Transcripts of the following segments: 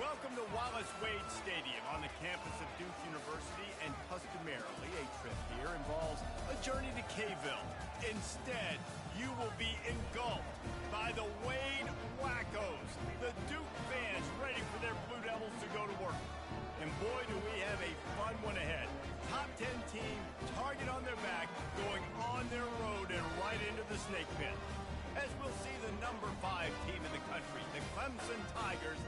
Welcome to Wallace Wade Stadium on the campus of Duke University, and customarily a trip here involves a journey to K-ville. Instead, you will be engulfed by the Wade Wackos, the Duke fans ready for their Blue Devils to go to work. And boy, do we have a fun one ahead. Top 10 team, target on their back, going on their road and right into the snake pit. As we'll see the number 5 team in the country, the Clemson Tigers,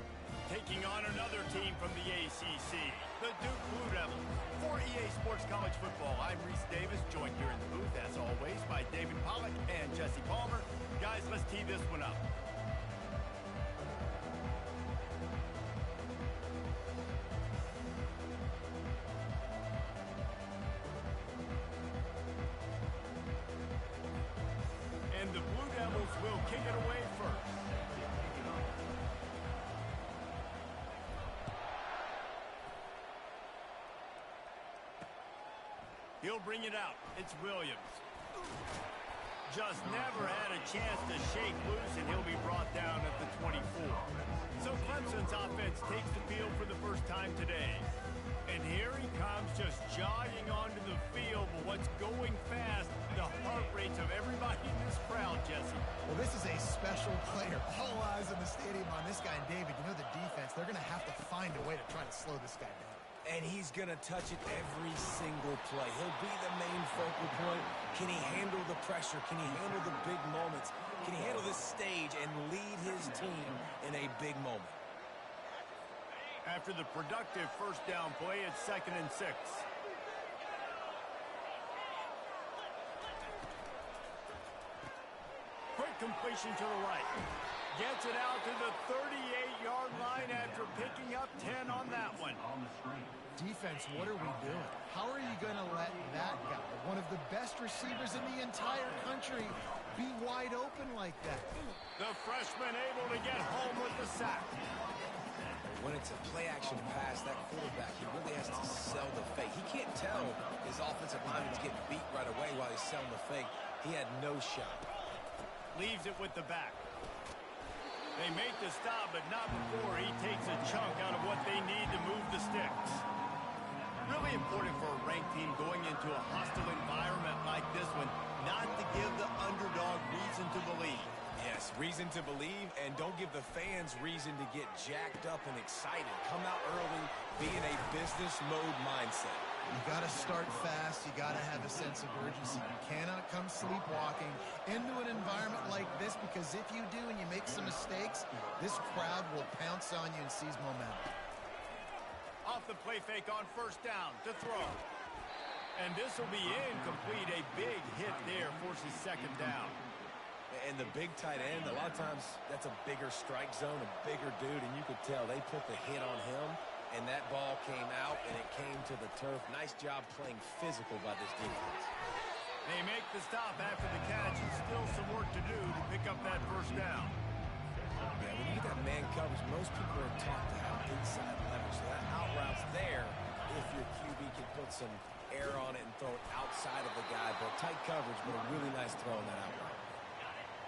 taking on another team from the ACC, the Duke Blue Devils. For EA Sports College Football, I'm Reese Davis, joined here in the booth, as always, by David Pollack and Jesse Palmer. Guys, let's tee this one up. And the Blue Devils will kick it away first. He'll bring it out. It's Williams. Just never had a chance to shake loose, and he'll be brought down at the 24. So Clemson's offense takes the field for the first time today. And here he comes, just jogging onto the field. But what's going fast, the heart rates of everybody in this crowd, Jesse. Well, this is a special player. All eyes in the stadium on this guy. And David, you know the defense, they're going to have to find a way to try to slow this guy down. And he's going to touch it every single play. He'll be the main focal point. Can he handle the pressure? Can he handle the big moments? Can he handle this stage and lead his team in a big moment? After the productive first down play, it's 2nd and 6. Quick completion to the right. Gets it out to the 38-yard line after picking up 10 on that one. Defense, what are we doing? How are you going to let that guy, one of the best receivers in the entire country, be wide open like that? The freshman able to get home with the sack. When it's a play-action pass, that quarterback, he really has to sell the fake. He can't tell his offensive lineman's getting beat right away while he's selling the fake. He had no shot. Leaves it with the back. They make the stop, but not before he takes a chunk out of what they need to move the sticks. Really important for a ranked team going into a hostile environment like this one, not to give the underdog reason to believe. Yes, reason to believe, and don't give the fans reason to get jacked up and excited. Come out early, be in a business mode mindset. You got to start fast. You got to have a sense of urgency. You cannot come sleepwalking into an environment like this, because if you do and you make some mistakes, this crowd will pounce on you and seize momentum. Off the play fake on first down to throw. And this will be incomplete. A big hit there forces 2nd down. And the big tight end, a lot of times that's a bigger strike zone, a bigger dude, and you could tell they put the hit on him. And that ball came out, and it came to the turf. Nice job playing physical by this defense. They make the stop after the catch, and still some work to do to pick up that first down. Yeah, when you get that man coverage, most people are taught to have inside leverage. So that out route's there if your QB can put some air on it and throw it outside of the guy. But tight coverage, but a really nice throw on that out route.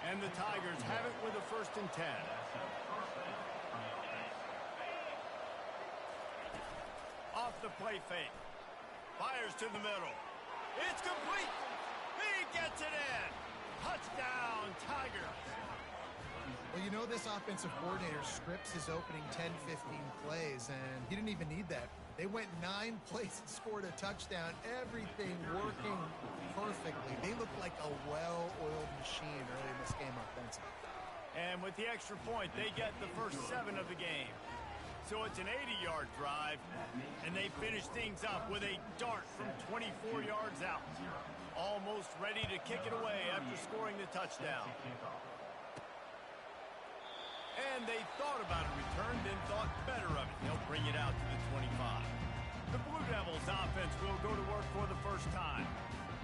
And the Tigers have it with a 1st and 10. Off the play fake. Fires to the middle. It's complete. He gets it in. Touchdown, Tigers. Well, you know this offensive coordinator scripts his opening 10, 15 plays, and he didn't even need that. They went 9 plays and scored a touchdown. Everything working perfectly. They look like a well-oiled machine early in this game offensively. And with the extra point, they get the first 7 of the game. So it's an 80-yard drive, and they finish things up with a dart from 24 yards out. Almost ready to kick it away after scoring the touchdown. And they thought about a return, then thought better of it. They'll bring it out to the 25. The Blue Devils offense will go to work for the first time.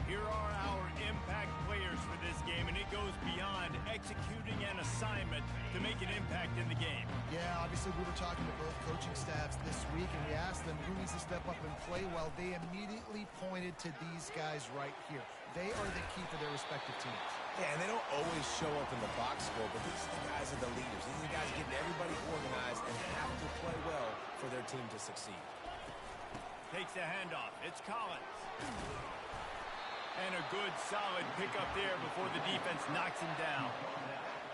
Here are our impact players for this game, and it goes beyond executing an assignment to make an impact in the game. Yeah, obviously we were talking to both coaching staffs this week, and we asked them who needs to step up and play well. They immediately pointed to these guys right here. they are the key for their respective teams. Yeah, and they don't always show up in the box score, but these are the guys that are the leaders. These are the guys getting everybody organized and have to play well for their team to succeed. Takes the handoff. It's Collins. And a good, solid pickup there before the defense knocks him down.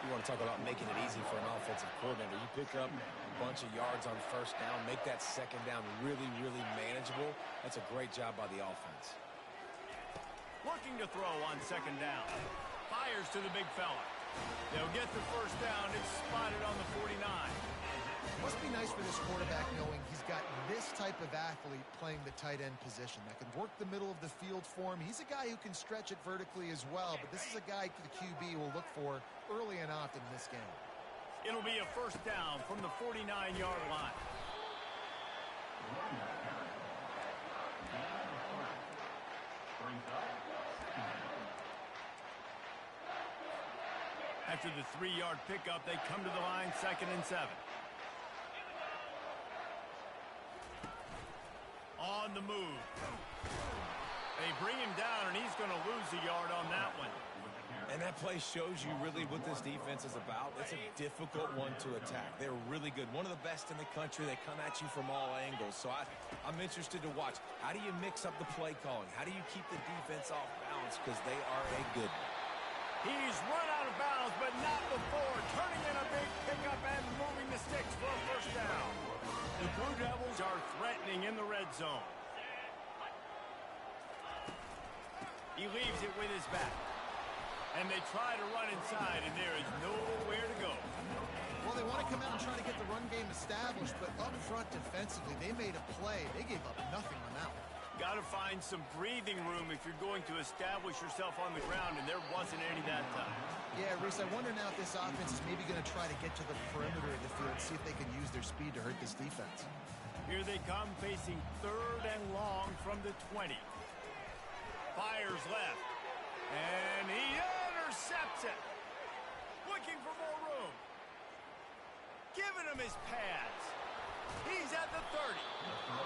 You want to talk about making it easy for an offensive coordinator. You pick up a bunch of yards on first down, make that second down really, really manageable. That's a great job by the offense. Looking to throw on second down. Fires to the big fella. They'll get the first down. It's spotted on the 49. Must be nice for this quarterback knowing he's got this type of athlete playing the tight end position that can work the middle of the field for him. He's a guy who can stretch it vertically as well, but this is a guy the QB will look for early and often in this game. It'll be a first down from the 49-yard line. After the 3-yard pickup, they come to the line, 2nd and 7. On the move. They bring him down, and he's going to lose a yard on that one. And that play shows you really what this defense is about. It's a difficult one to attack. They're really good. One of the best in the country. They come at you from all angles. So I'm interested to watch. How do you mix up the play calling? How do you keep the defense off balance? Because they are a good one. He's run out of bounds, but not before. Turning in a big pickup and moving the sticks for a first down. The Blue Devils are threatening in the red zone. He leaves it with his back. And they try to run inside, and there is nowhere to go. Well, they want to come out and try to get the run game established, but up front defensively, they made a play. They gave up nothing on that one. Got to find some breathing room if you're going to establish yourself on the ground, and there wasn't any that time. Yeah, Reese, I wonder now if this offense is maybe going to try to get to the perimeter of the field, see if they can use their speed to hurt this defense. Here they come, facing 3rd and long from the 20. Fires left, and he intercepts it. Looking for more room. Giving him his pads. He's at the 30.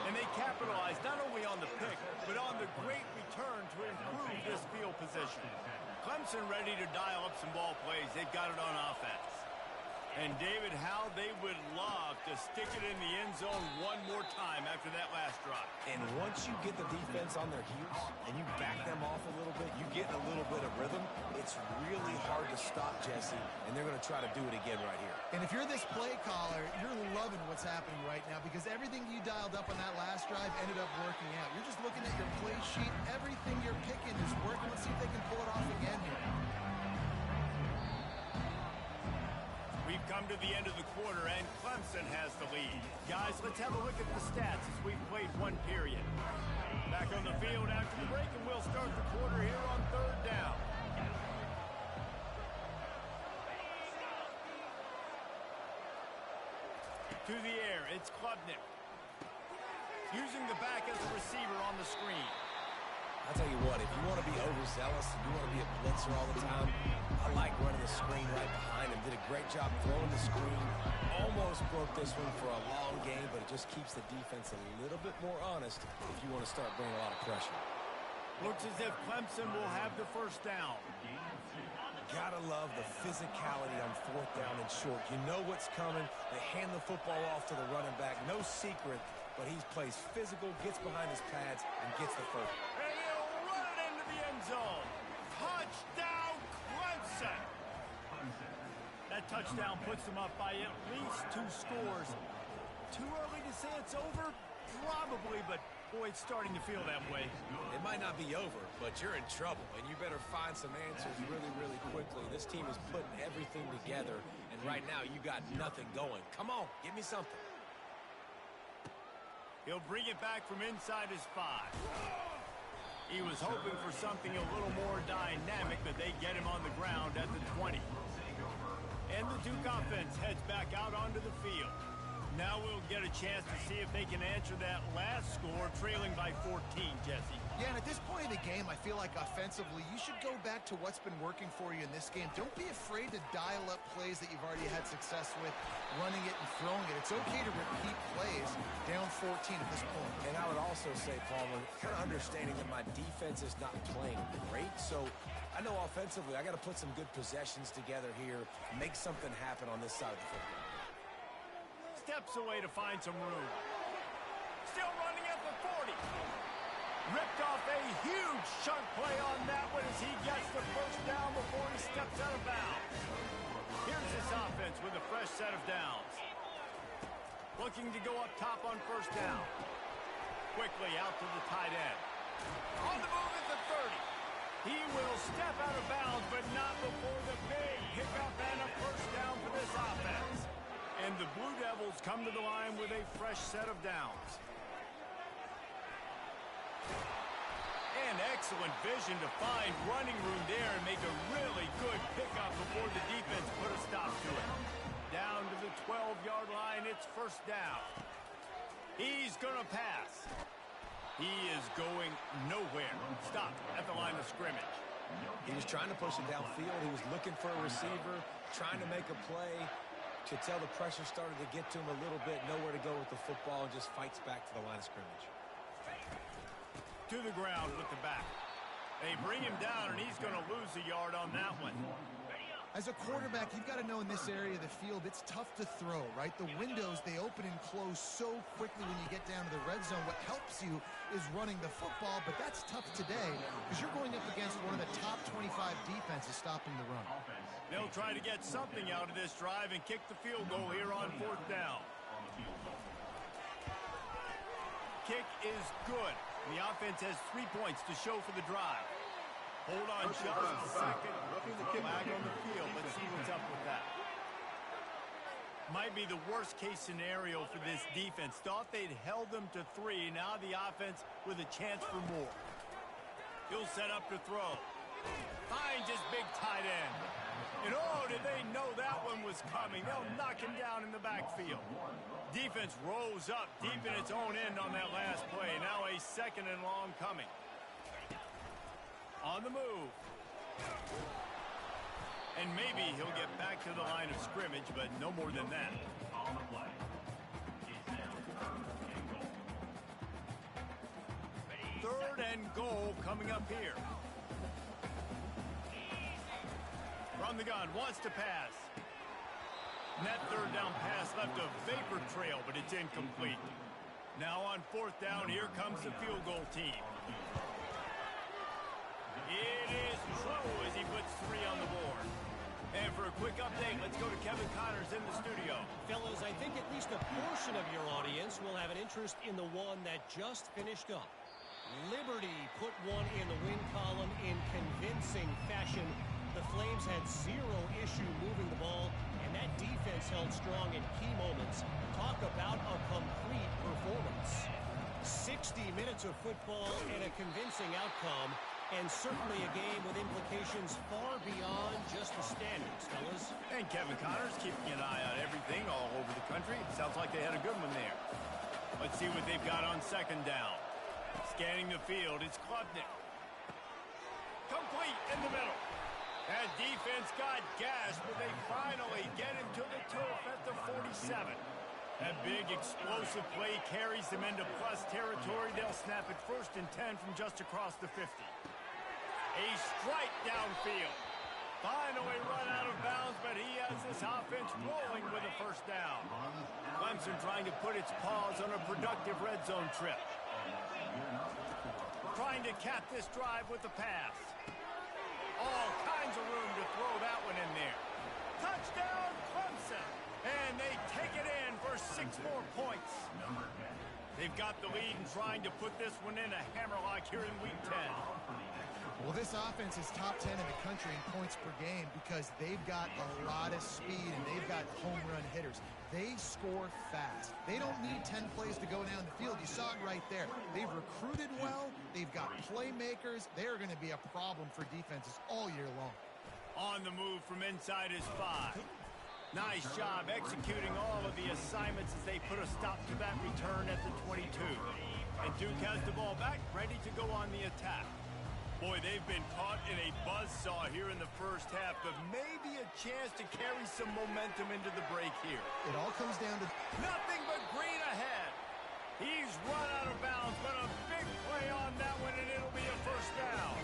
And they capitalize not only on the pick, but on the great return to improve this field position. Clemson ready to dial up some ball plays. They've got it on offense. And David, how they would love to stick it in the end zone one more time after that last drive. And once you get the defense on their heels and you back them off a little bit, you get a little bit of rhythm, it's really hard to stop, Jesse, and they're going to try to do it again right here. And if you're this play caller, you're loving what's happening right now because everything you dialed up on that last drive ended up working out. You're just looking at your play sheet. Everything you're picking is working. Let's see if they can pull it off again here. We've come to the end of the quarter, and Clemson has the lead. Guys, let's have a look at the stats as we've played one period. Back on the field after the break, and we'll start the quarter here on 3rd down. To the air, it's Klubnik. Using the back as a receiver on the screen. I'll tell you what, if you want to be overzealous and you want to be a blitzer all the time, I like running the screen right behind him. Did a great job throwing the screen. Almost broke this one for a long game, but it just keeps the defense a little bit more honest if you want to start bringing a lot of pressure. Looks as if Clemson will have the first down. Gotta love the physicality on 4th down and short. You know what's coming. They hand the football off to the running back. No secret, but he plays physical, gets behind his pads, and gets the first. And he'll run it into the end zone. Touchdown, Clemson! That touchdown puts them up by at least 2 scores. Too early to say it's over? Probably, but boy, it's starting to feel that way. It might not be over, but you're in trouble, and you better find some answers really, really quickly. This team is putting everything together, and right now you got nothing going. Come on, give me something. He'll bring it back from inside his 5. He was hoping for something a little more dynamic, but they get him on the ground at the 20. And the Duke offense heads back out onto the field. Now we'll get a chance to see if they can answer that last score, trailing by 14, Jesse. Yeah, and at this point of the game, I feel like offensively, you should go back to what's been working for you in this game. Don't be afraid to dial up plays that you've already had success with, running it and throwing it. It's okay to repeat plays down 14 at this point. And I would also say, Palmer, kind of understanding that my defense is not playing great, so I know offensively I got to put some good possessions together here, make something happen on this side of the football. Steps away to find some room. Still running at the 40. Ripped off a huge chunk play on that one as he gets the first down before he steps out of bounds. Here's this offense with a fresh set of downs. Looking to go up top on first down. Quickly out to the tight end. On the move at the 30. He will step out of bounds, but not before the big pickup and a first down for this offense. And the Blue Devils come to the line with a fresh set of downs. And excellent vision to find running room there and make a really good pickup before the defense put a stop to it. Down to the 12-yard line, it's first down. He's going to pass. He is going nowhere. Stop at the line of scrimmage. He was trying to push it downfield. He was looking for a receiver, trying to make a play. Could tell the pressure started to get to him a little bit, nowhere to go with the football, and just fights back to the line of scrimmage. To the ground with the back. They bring him down, and he's going to lose a yard on that one. As a quarterback, you've got to know in this area of the field, it's tough to throw, right? The windows, they open and close so quickly when you get down to the red zone. What helps you is running the football, but that's tough today because you're going up against one of the top 25 defenses stopping the run. They'll try to get something out of this drive and kick the field goal here on fourth down. Kick is good. The offense has 3 points to show for the drive. Hold on just a second. Flag on the field. Let's see what's up with that. Might be the worst case scenario for this defense. Thought they'd held them to 3. Now the offense with a chance for more. He'll set up to throw. Finds his big tight end. And oh, did they know that one was coming. They'll knock him down in the backfield. Defense rose up deep in its own end on that last play. Now a second and long coming. On the move. And maybe he'll get back to the line of scrimmage, but no more than that. Third and goal coming up here. From the gun, wants to pass. And that third down pass left a vapor trail, but it's incomplete. Now on fourth down, here comes the field goal team. It is true as he puts 3 on the board. And for a quick update, let's go to Kevin Connors in the studio. Fellas, I think at least a portion of your audience will have an interest in the one that just finished up. Liberty put one in the win column in convincing fashion. The Flames had 0 issue moving the ball, and that defense held strong in key moments. Talk about a complete performance. 60 minutes of football and a convincing outcome, and certainly a game with implications far beyond just the standards, fellas. And Kevin Connors keeping an eye on everything all over the country. Sounds like they had a good one there. Let's see what they've got on second down. Scanning the field, it's Klubnik. Complete in the middle. That defense got gashed, but they finally get him to the turf at the 47. That big explosive play carries them into plus territory. They'll snap it first and 10 from just across the 50. A strike downfield. Finally run out of bounds, but he has this offense rolling with a first down. Clemson trying to put its paws on a productive red zone trip. Trying to cap this drive with the pass. All kinds of room to throw that one in there. Touchdown, Clemson. And they take it in for 6 more points. They've got the lead and trying to put this one in a hammerlock here in week 10. Well, this offense is top 10 in the country in points per game because they've got a lot of speed and they've got home run hitters. They score fast. They don't need 10 plays to go down the field. You saw it right there. They've recruited well. They've got playmakers. They're going to be a problem for defenses all year long. On the move from inside his 5. Nice job executing all of the assignments as they put a stop to that return at the 22. And Duke has the ball back, ready to go on the attack. Boy, they've been caught in a buzzsaw here in the first half, but maybe a chance to carry some momentum into the break here. It all comes down to nothing but green ahead. He's run out of bounds, but a big play on that one, and it'll be a first down.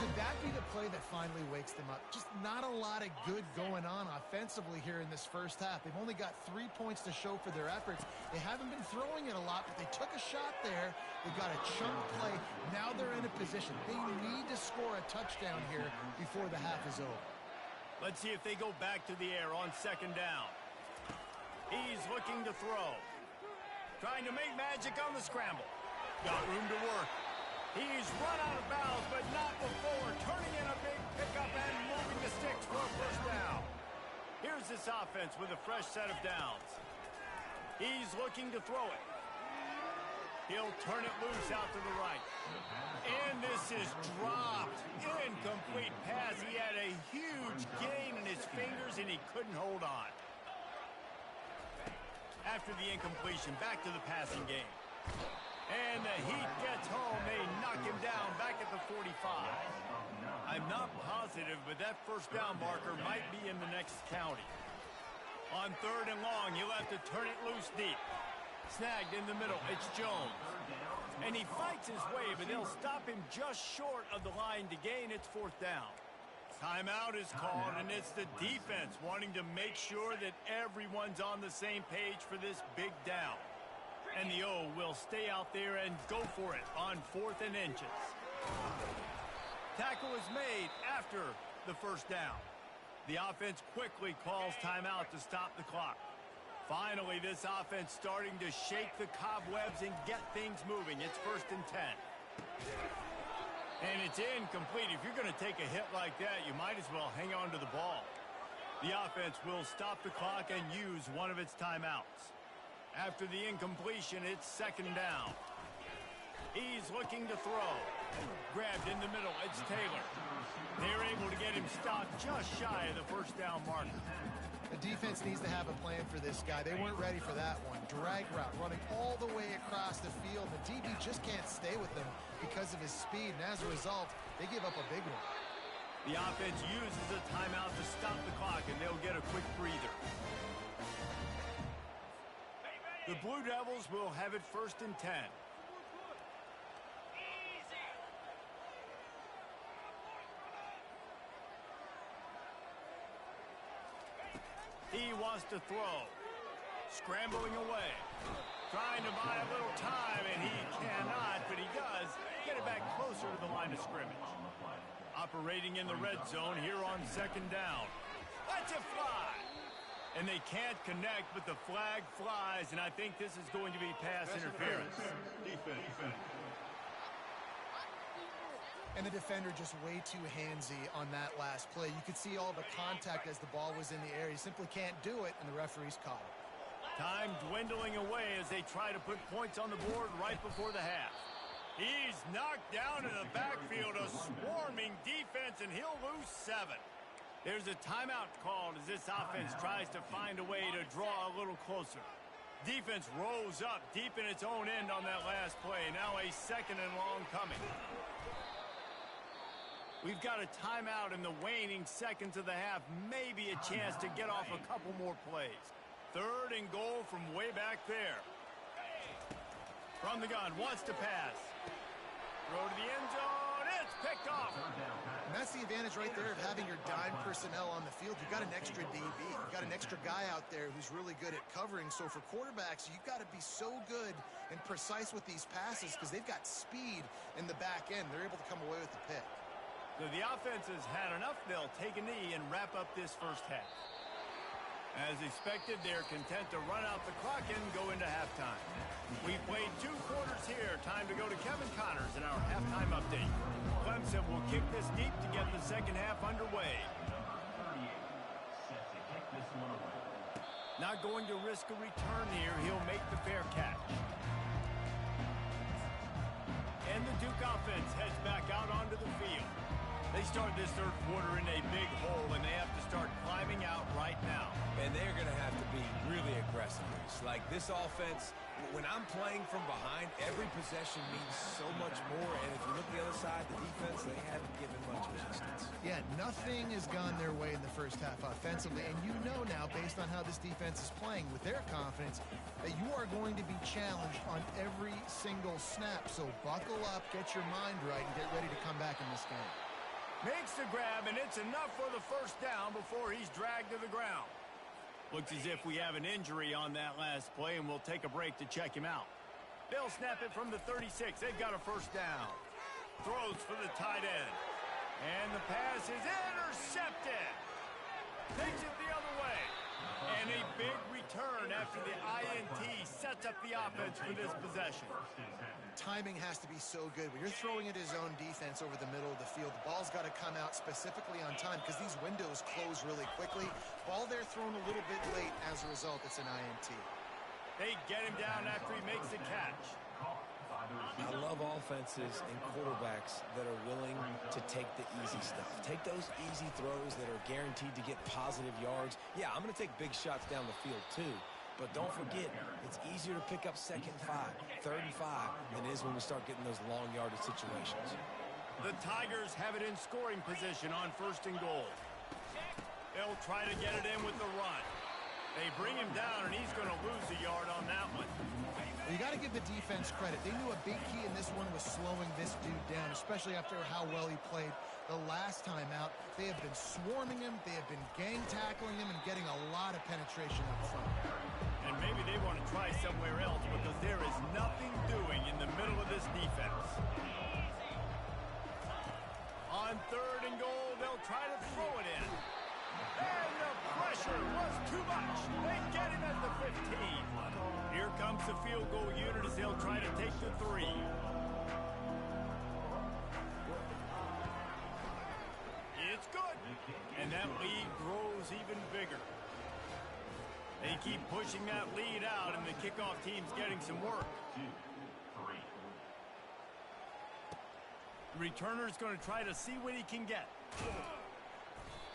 Could that be the play that finally wakes them up? Just not a lot of good going on offensively here in this first half. They've only got 3 points to show for their efforts. They haven't been throwing it a lot, but they took a shot there. They got a chunk play. Now they're in a position. They need to score a touchdown here before the half is over. Let's see if they go back to the air on second down. He's looking to throw. Trying to make magic on the scramble. Got room to work. He's run out of bounds, but not before turning in a big pickup and moving the sticks for a first down. Here's this offense with a fresh set of downs. He's looking to throw it. He'll turn it loose out to the right. And this is dropped. Incomplete pass. He had a huge gain in his fingers, and he couldn't hold on. After the incompletion, back to the passing game. And the Heat gets home. They knock him down back at the 45. I'm not positive, but that first down marker might be in the next county. On third and long, he'll have to turn it loose deep. Snagged in the middle. It's Jones. And he fights his way, but they'll stop him just short of the line to gain. It's fourth down. Timeout is called, and it's the defense wanting to make sure that everyone's on the same page for this big down. And the O will stay out there and go for it on 4th and inches. Tackle is made after the first down. The offense quickly calls timeout to stop the clock. Finally, this offense starting to shake the cobwebs and get things moving. It's 1st and 10. And it's incomplete. If you're going to take a hit like that, you might as well hang on to the ball. The offense will stop the clock and use one of its timeouts. After the incompletion, it's 2nd down. He's looking to throw. Grabbed in the middle. It's Taylor. They're able to get him stopped just shy of the first down marker. The defense needs to have a plan for this guy. They weren't ready for that one. Drag route running all the way across the field. The DB just can't stay with him because of his speed, and as a result, they give up a big one. The offense uses a timeout to stop the clock, and they'll get a quick breather. The Blue Devils will have it 1st and 10. He wants to throw. Scrambling away. Trying to buy a little time, and he cannot, but he does get it back closer to the line of scrimmage. Operating in the red zone here on 2nd down. Let's it fly. And they can't connect, but the flag flies, and I think this is going to be pass interference. Defense. And the defender just way too handsy on that last play. You could see all the contact as the ball was in the air. He simply can't do it, and the referee's caught it. Time dwindling away as they try to put points on the board right before the half. He's knocked down in the backfield, a swarming defense, and he'll lose 7. There's a timeout called as this offense tries to find a way to draw a little closer. Defense rolls up deep in its own end on that last play. Now a 2nd and long coming. We've got a timeout in the waning seconds of the half. Maybe a chance to get off a couple more plays. 3rd and goal from way back there. From the gun, wants to pass. Throw to the end zone. It's picked off. And that's the advantage right there of having your dime personnel on the field. You've got an extra DB. You've got an extra guy out there who's really good at covering. So for quarterbacks, you've got to be so good and precise with these passes because they've got speed in the back end. They're able to come away with the pick. So the offense has had enough. They'll take a knee and wrap up this first half. As expected, they're content to run out the clock and go into halftime. We've played 2 quarters here. Time to go to Kevin Connors in our halftime update. Clemson will kick this deep to get the second half underway. Not going to risk a return here. He'll make the fair catch. And the Duke offense heads back out onto the field. They start this third quarter in a big hole, and they have to start climbing out right now. And they're going to have to be really aggressive. It's like this offense, when I'm playing from behind, every possession means so much more. And if you look at the other side, the defense, they haven't given much resistance. Yeah, nothing has gone their way in the first half offensively. And you know now, based on how this defense is playing with their confidence, that you are going to be challenged on every single snap. So buckle up, get your mind right, and get ready to come back in this game. Makes the grab, and it's enough for the first down before he's dragged to the ground. Looks as if we have an injury on that last play, and we'll take a break to check him out. They'll snap it from the 36. They've got a first down. Throws for the tight end. And the pass is intercepted. Takes it the other way. And a big return after the INT sets up the offense for this possession. Timing has to be so good. When you're throwing at his own defense over the middle of the field, the ball's got to come out specifically on time because these windows close really quickly. Ball there thrown a little bit late. As a result, it's an INT. They get him down after he makes the catch. I love offenses and quarterbacks that are willing to take the easy stuff. Take those easy throws that are guaranteed to get positive yards. Yeah, I'm going to take big shots down the field too. But don't forget, it's easier to pick up 2nd and 5, 3rd and 5 than it is when we start getting those long yardage situations. The Tigers have it in scoring position on 1st and goal. They'll try to get it in with the run. They bring him down, and he's going to lose a yard on that one. You got to give the defense credit. They knew a big key in this one was slowing this dude down, especially after how well he played the last time out. They have been swarming him. They have been gang tackling him and getting a lot of penetration up front. And maybe they want to try somewhere else because there is nothing doing in the middle of this defense. On 3rd and goal, they'll try to throw it in. And the pressure was too much. They get him at the 15. Here comes the field goal unit as they'll try to take the 3. It's good. And that lead grows even bigger. They keep pushing that lead out, and the kickoff team's getting some work. The returner's going to try to see what he can get.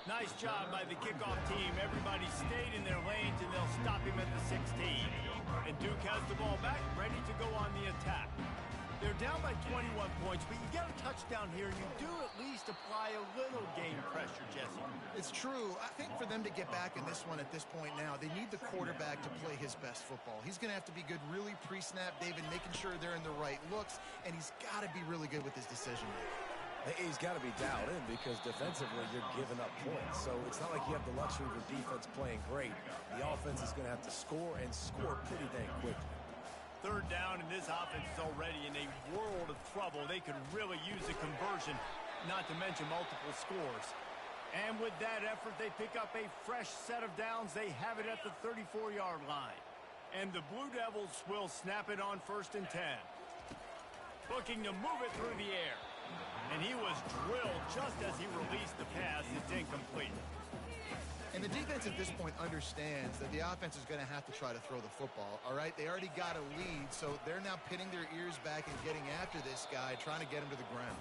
Nice job by the kickoff team. Everybody stayed in their lanes, and they'll stop him at the 16. And Duke has the ball back, ready to go on the attack. They're down by 21 points, but you get a touchdown here, you do at least apply a little game pressure, Jesse. It's true. I think for them to get back in this one at this point now, they need the quarterback to play his best football. He's going to have to be good really pre-snap, David, making sure they're in the right looks, and he's got to be really good with his decision-making. He's got to be dialed in because defensively you're giving up points. So it's not like you have the luxury of your defense playing great. The offense is going to have to score and score pretty dang quickly. 3rd down, and this offense is already in a world of trouble. They could really use a conversion, not to mention multiple scores. And with that effort, they pick up a fresh set of downs. They have it at the 34-yard line. And the Blue Devils will snap it on 1st and 10. Looking to move it through the air. And he was drilled just as he released the pass. It's incomplete. And the defense at this point understands that the offense is going to have to try to throw the football, all right? They already got a lead, so they're now pinning their ears back and getting after this guy, trying to get him to the ground.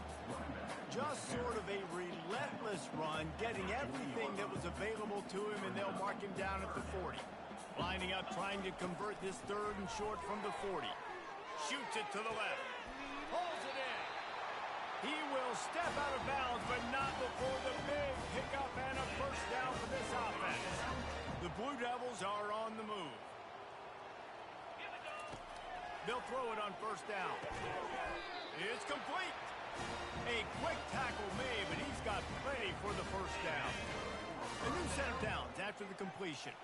Just sort of a relentless run, getting everything that was available to him, and they'll mark him down at the 40. Lining up, trying to convert this 3rd and short from the 40. Shoots it to the left. Pulls it in. He will step out of bounds, but not before the big pickup and a first down for this offense. The Blue Devils are on the move. They'll throw it on 1st down. It's complete. A quick tackle made, but he's got plenty for the first down. A new set of downs after the completion.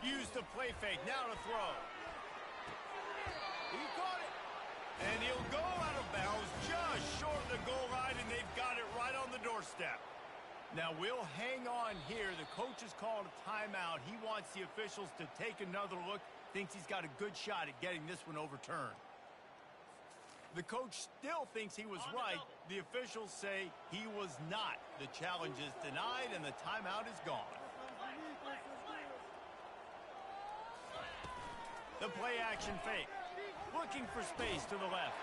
Use the play fake, now to throw. He caught it. And he'll go out of bounds just short of the goal line, and they've got it right on the doorstep. Now we'll hang on here. The coach has called a timeout. He wants the officials to take another look. Thinks he's got a good shot at getting this one overturned. The coach still thinks he was right. The officials say he was not. The challenge is denied, and the timeout is gone. The play action fake. looking for space to the left.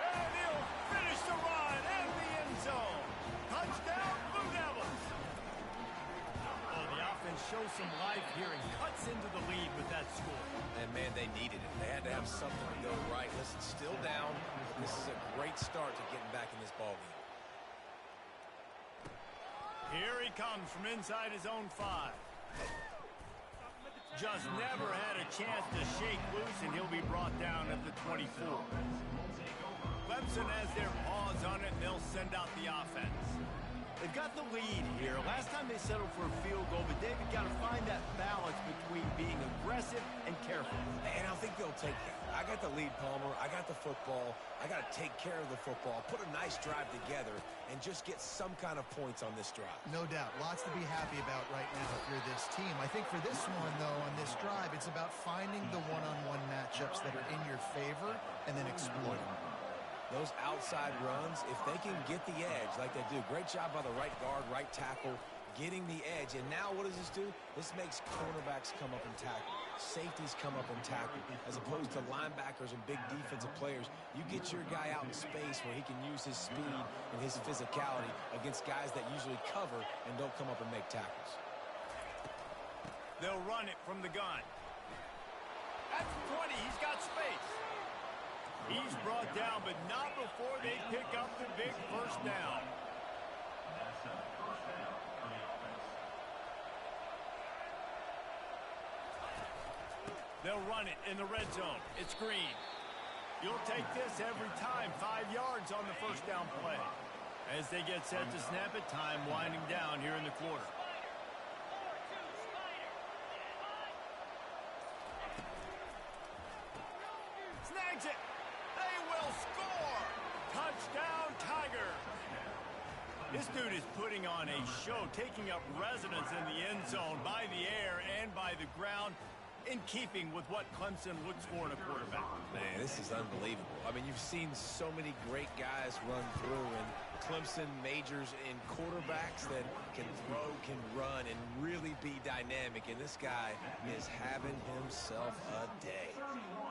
And he'll finish the run in the end zone. Touchdown, Blue Devils. Oh, the offense shows some life here and cuts into the lead with that score. And, man, they needed it. They had to have something to go right. Listen, still down, but this is a great start to getting back in this ballgame. Here he comes from inside his own 5. Just never had a chance to shake loose, and he'll be brought down at the 24. Clemson has their paws on it, and they'll send out the offense. They've got the lead here. Last time they settled for a field goal, but David got to find that balance between being aggressive and careful. And I think they'll take that. I got the lead, Palmer. I got the football. I got to take care of the football, put a nice drive together, and just get some kind of points on this drive. No doubt. Lots to be happy about right now if you're this team. I think for this one, though, on this drive, it's about finding the one-on-one matchups that are in your favor and then exploiting them. Those outside runs, if they can get the edge like they do, great job by the right guard, right tackle, getting the edge. And now what does this do? This makes cornerbacks come up and tackle. Safeties come up and tackle. As opposed to linebackers and big defensive players, you get your guy out in space where he can use his speed and his physicality against guys that usually cover and don't come up and make tackles. They'll run it from the gun. That's 20. He's got space. He's brought down, but not before they pick up the big first down. They'll run it in the red zone. It's green. You'll take this every time. 5 yards on the first down play. As they get set to snap it, time winding down here in the quarter. Snags it. They will score. Touchdown, Tiger. This dude is putting on a show, taking up residence in the end zone by the air and by the ground, in keeping with what Clemson looks for in a quarterback. Man, this is unbelievable. I mean, you've seen so many great guys run through, and Clemson majors in quarterbacks that can throw, can run, and really be dynamic. And this guy is having himself a day.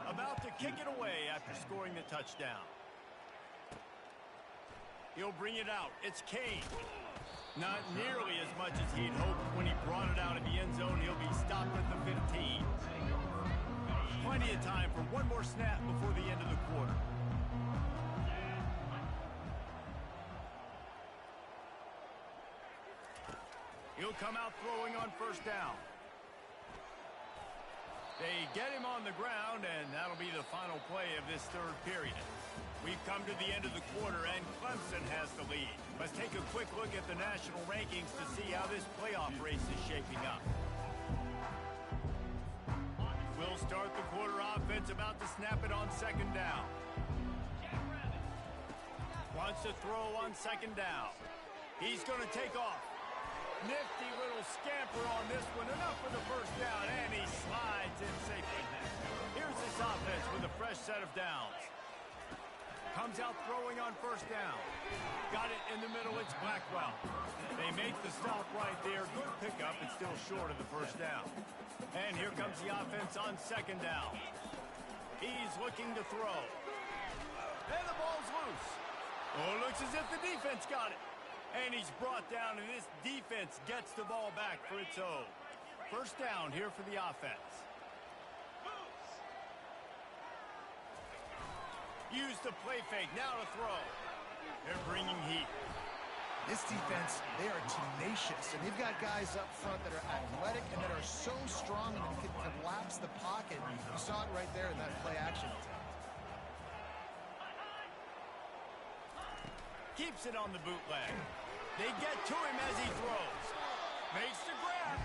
About to kick it away after scoring the touchdown. He'll bring it out. It's Kane. Not nearly as much as he'd hoped when he brought it out of the end zone. He'll be stopped at the 15. Plenty of time for one more snap before the end of the quarter. He'll come out throwing on first down. They get him on the ground, and that'll be the final play of this third period. We've come to the end of the quarter, and Clemson has the lead. Let's take a quick look at the national rankings to see how this playoff race is shaping up. We'll start the quarter offense, about to snap it on second down. Wants to throw on second down. He's going to take off. Nifty little scamper on this one. Enough for the first down, and he slides in safely. Here's this offense with a fresh set of downs. Comes out throwing on first down. Got it in the middle. It's Blackwell. They make the stop right there. Good pickup. It's still short of the first down. And here comes the offense on second down. He's looking to throw. And the ball's loose. Oh, it looks as if the defense got it. And he's brought down, and this defense gets the ball back for its own. First down here for the offense. Use the play fake, now to throw. They're bringing heat. This defense, they are tenacious, and they've got guys up front that are athletic and that are so strong and can collapse the pocket. You saw it right there in that play action attempt. Keeps it on the bootleg. They get to him as he throws. Makes the grab.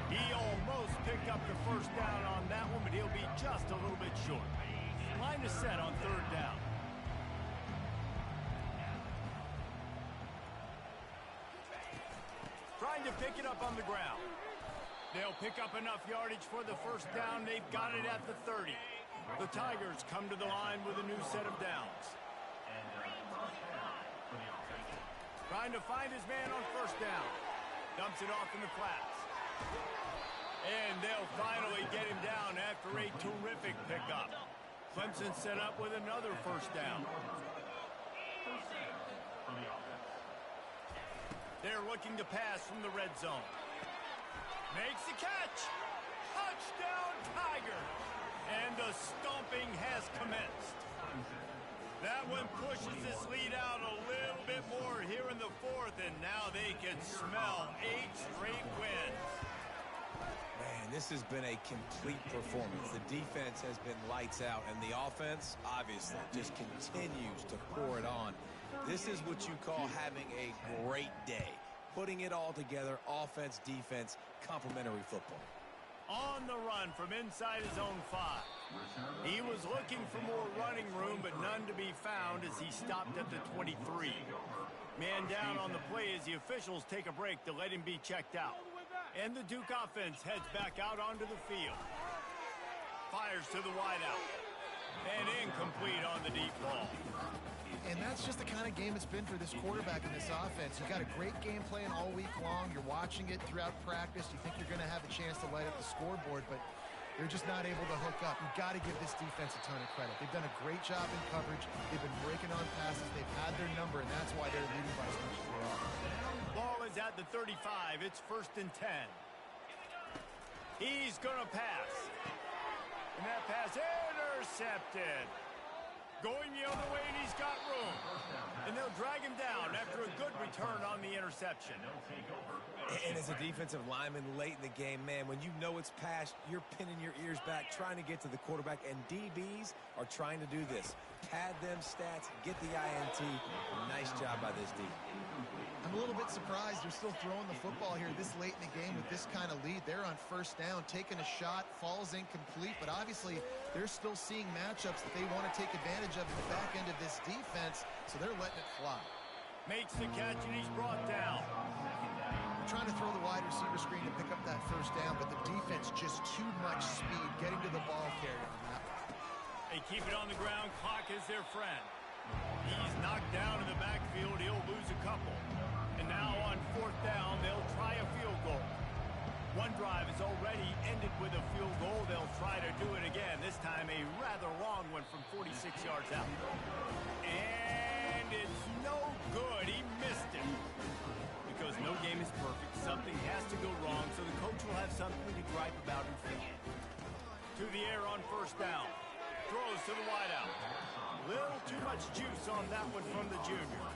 He almost picked up the first down on that one, but he'll be just a little bit short. Line is set on third down. Trying to pick it up on the ground. They'll pick up enough yardage for the first down. They've got it at the 30. The Tigers come to the line with a new set of downs. Trying to find his man on first down. Dumps it off in the flats. And they'll finally get him down after a terrific pickup. Clemson set up with another first down. They're looking to pass from the red zone. Makes the catch. Touchdown, Tiger. And the stomping has commenced. That one pushes this lead out a little bit more here in the fourth, and now they can smell 8 straight wins. Man, this has been a complete performance. The defense has been lights out, and the offense, obviously, just continues to pour it on. This is what you call having a great day. Putting it all together, offense, defense, complementary football. On the run from inside his own 5. He was looking for more running room, but none to be found as he stopped at the 23. Man down on the play as the officials take a break to let him be checked out. And the Duke offense heads back out onto the field. Fires to the wideout. And incomplete on the deep ball. And that's just the kind of game it's been for this quarterback in this offense. You've got a great game plan all week long. You're watching it throughout practice. You think you're going to have a chance to light up the scoreboard, but they're just not able to hook up. You've got to give this defense a ton of credit. They've done a great job in coverage. They've been breaking on passes. They've had their number, and that's why they're leading by as much as they are. Ball is at the 35. It's 1st and 10. He's going to pass. And that pass intercepted. Going the other way, and he's got room. And they'll drag him down after a good return on the interception. And as a defensive lineman late in the game, man, when you know it's passed, you're pinning your ears back, trying to get to the quarterback, and DBs are trying to do this. Pad them stats, get the INT. Nice job by this D. I'm a little bit surprised they're still throwing the football here this late in the game with this kind of lead. They're on first down, taking a shot, falls incomplete, but obviously they're still seeing matchups that they want to take advantage of in the back end of this defense, so they're letting it fly. Makes the catch, and he's brought down. They're trying to throw the wide receiver screen to pick up that first down, but the defense just too much speed getting to the ball carrier on that one. They keep it on the ground. Clock is their friend. He's knocked down in the backfield. He'll lose a couple. And now on 4th down, they'll try a field goal. One drive is already ended with a field goal. They'll try to do it again. This time a rather long one from 46 yards out. And it's no good. He missed it. Because no game is perfect. Something has to go wrong, so the coach will have something to gripe about in film. To the air on 1st down. Throws to the wideout. Little too much juice on that one from the junior.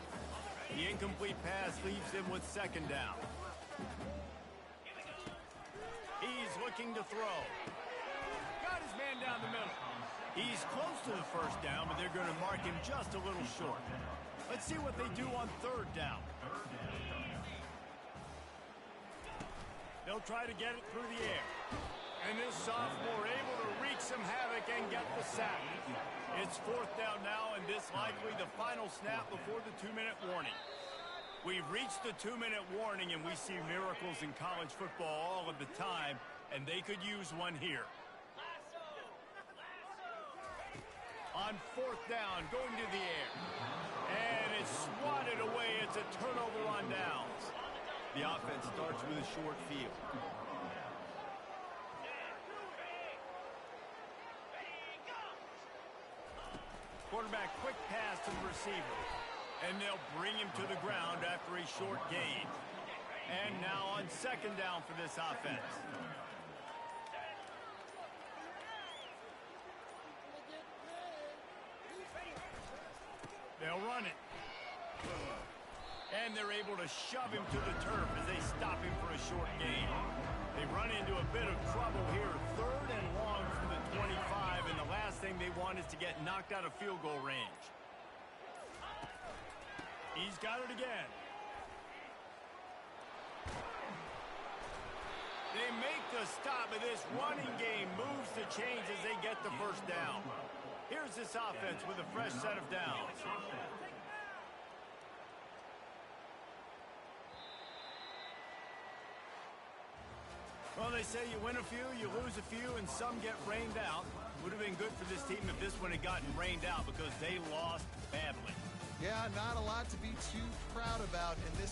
The incomplete pass leaves him with 2nd down. He's looking to throw. Got his man down the middle. He's close to the 1st down, but they're going to mark him just a little short. Let's see what they do on 3rd down. They'll try to get it through the air. And this sophomore able to wreak some havoc and get the sack. It's 4th down now, and this likely the final snap before the 2-minute warning. We've reached the 2-minute warning, and we see miracles in college football all of the time, and they could use one here. On 4th down, going to the air. And it's swatted away. It's a turnover on downs. The offense starts with a short field. Quarterback quick pass to the receiver. And they'll bring him to the ground after a short gain. And now on 2nd down for this offense. They'll run it. And they're able to shove him to the turf as they stop him for a short gain. They run into a bit of trouble here. 3rd and long from the 25, and the last thing they want is to get knocked out of field goal range. He's got it again. They make the stop, but this running game moves the chains as they get the 1st down. Here's this offense with a fresh set of downs. Well, they say you win a few, you lose a few, and some get rained out. Would have been good for this team if this one had gotten rained out because they lost badly. Yeah, not a lot to be too proud about in this